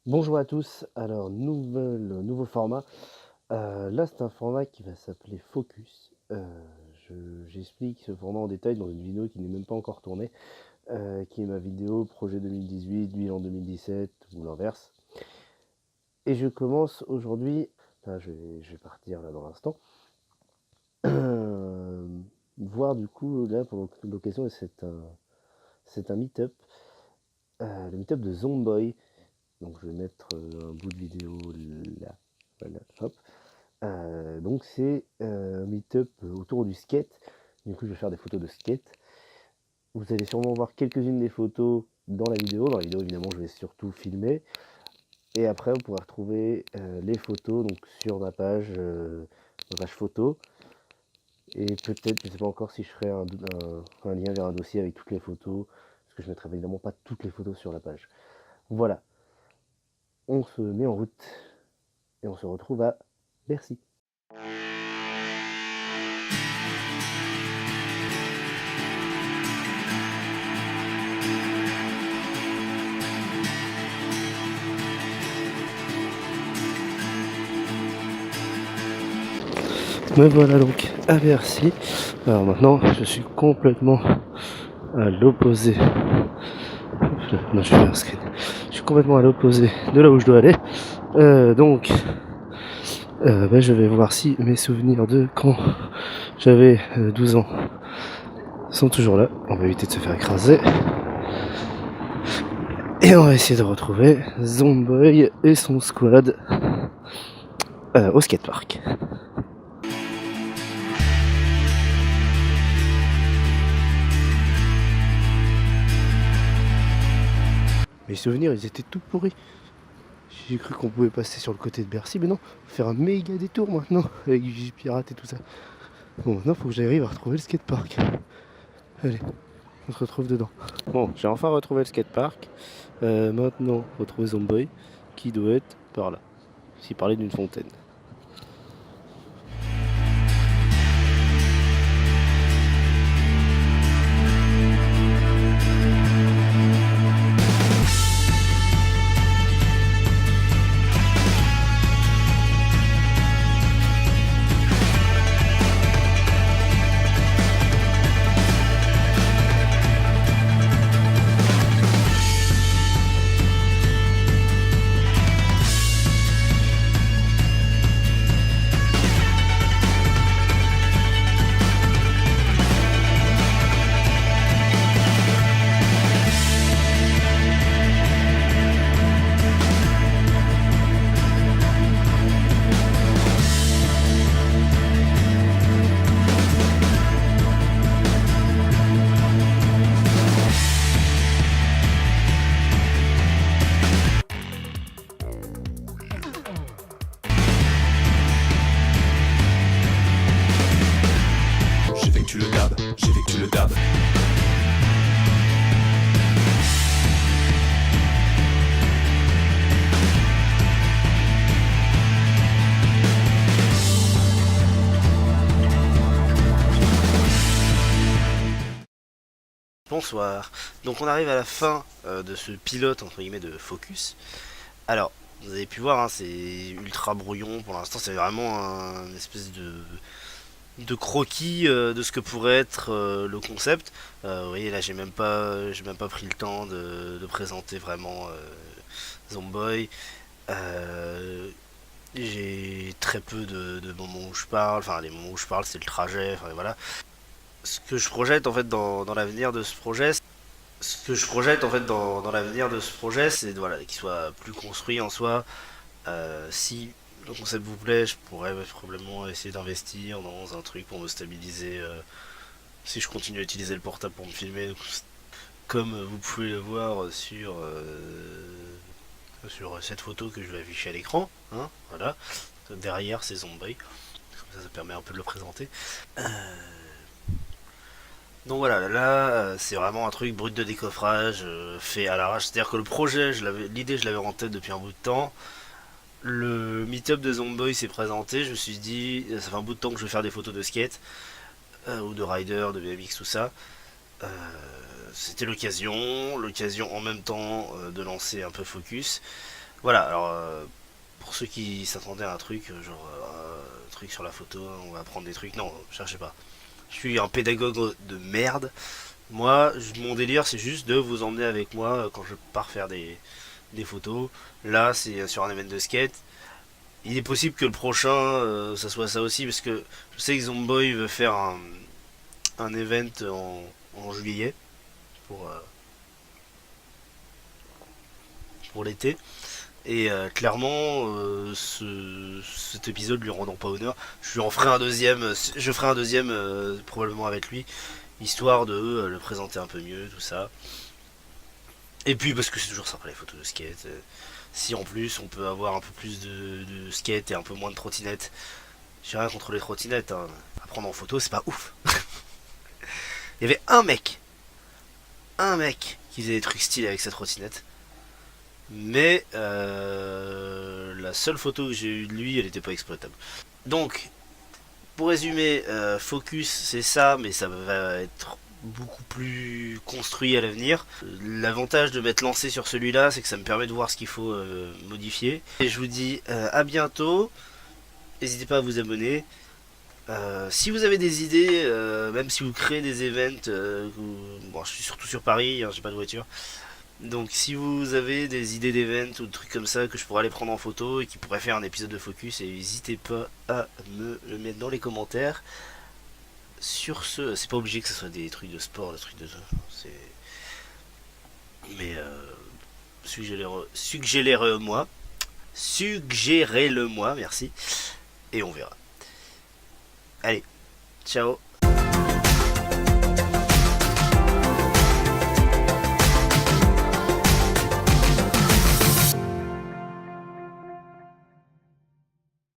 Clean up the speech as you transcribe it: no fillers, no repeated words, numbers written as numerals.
Bonjour à tous, alors nouveau format. Là c'est un format qui va s'appeler Focus. J'explique ce format en détail dans une vidéo qui n'est même pas encore tournée, qui est ma vidéo projet 2018, bilan 2017 ou l'inverse. Et je commence aujourd'hui, là je vais partir là dans l'instant, voir du coup là pour l'occasion c'est un meet-up, le meet-up de Zomboy. Donc je vais mettre un bout de vidéo là, voilà, hop. Donc c'est un meet-up autour du skate. Du coup je vais faire des photos de skate. Vous allez sûrement voir quelques-unes des photos dans la vidéo. Dans la vidéo évidemment je vais surtout filmer. Et après vous pourrez retrouver les photos donc, sur ma page photo. Et peut-être, je ne sais pas encore si je ferai un lien vers un dossier avec toutes les photos. Parce que je ne mettrai évidemment pas toutes les photos sur la page. Voilà, on se met en route. Et on se retrouve à Bercy. Me voilà donc à Bercy. Alors maintenant, je suis complètement à l'opposé. Non, je fais un screen. Je suis complètement à l'opposé de là où je dois aller. Je vais voir si mes souvenirs de quand j'avais 12 ans sont toujours là. On va éviter de se faire écraser. Et on va essayer de retrouver Zomboy et son squad au skatepark. Mes souvenirs, ils étaient tout pourris. J'ai cru qu'on pouvait passer sur le côté de Bercy, mais non, faut faire un méga détour maintenant, avec du J-Pirate et tout ça. Bon, maintenant, faut que j'arrive à retrouver le skatepark. Allez, on se retrouve dedans. Bon, j'ai enfin retrouvé le skatepark. Maintenant, retrouver Zomboy, qui doit être par là. S'il parlait d'une fontaine. J'effectue le dab. Bonsoir. Donc on arrive à la fin de ce pilote entre guillemets de Focus. Alors, vous avez pu voir, hein, c'est ultra brouillon pour l'instant, c'est vraiment une espèce de croquis de ce que pourrait être le concept. Vous voyez là, j'ai même pas pris le temps de présenter vraiment Zomboy. J'ai très peu de moments où je parle, enfin les moments où je parle c'est le trajet, enfin voilà. Ce que je projette en fait dans l'avenir de ce projet, dans l'avenir de ce projet, c'est voilà, qu'il soit plus construit en soi. Si le concept vous plaît, je pourrais probablement essayer d'investir dans un truc pour me stabiliser. Si je continue à utiliser le portable pour me filmer, comme vous pouvez le voir sur cette photo que je vais afficher à l'écran. Hein, voilà. Derrière, c'est Zomboy. Comme ça permet un peu de le présenter. Donc voilà, là, c'est vraiment un truc brut de décoffrage, fait à l'arrache. C'est-à-dire que le projet, l'idée, je l'avais en tête depuis un bout de temps. Le meet-up de Zomboy s'est présenté, je me suis dit, ça fait un bout de temps que je vais faire des photos de skate, ou de rider, de BMX, tout ça. Euh, C'était l'occasion en même temps de lancer un peu Focus. Voilà, alors pour ceux qui s'attendaient à un truc, genre un truc sur la photo, on va prendre des trucs, non, cherchez pas. Je suis un pédagogue de merde. Moi, mon délire, c'est juste de vous emmener avec moi quand je pars faire des photos. Là, c'est sur un event de skate. Il est possible que le prochain, ça soit ça aussi, parce que je sais que Zomboy veut faire un event en juillet pour, pour l'été. Et clairement, cet épisode lui rendant pas honneur, je ferai un deuxième probablement avec lui, histoire de le présenter un peu mieux, tout ça. Et puis parce que c'est toujours sympa les photos de skate. Si en plus on peut avoir un peu plus de skate et un peu moins de trottinette, j'ai rien contre les trottinettes, hein. À prendre en photo, c'est pas ouf. Il y avait un mec qui faisait des trucs stylés avec sa trottinette. Mais la seule photo que j'ai eue de lui, elle était pas exploitable. Donc, pour résumer, Focus, c'est ça, mais ça va être beaucoup plus construit à l'avenir. L'avantage de m'être lancé sur celui-là, c'est que ça me permet de voir ce qu'il faut modifier. Et je vous dis à bientôt. N'hésitez pas à vous abonner. Si vous avez des idées, même si vous créez des events, bon, je suis surtout sur Paris, hein, j'ai pas de voiture. Donc si vous avez des idées d'event ou de trucs comme ça que je pourrais aller prendre en photo et qui pourraient faire un épisode de Focus, et n'hésitez pas à me le mettre dans les commentaires. Sur ce, c'est pas obligé que ce soit des trucs de sport, des trucs de... C'est... Mais suggérez-le moi, merci, et on verra. Allez, ciao.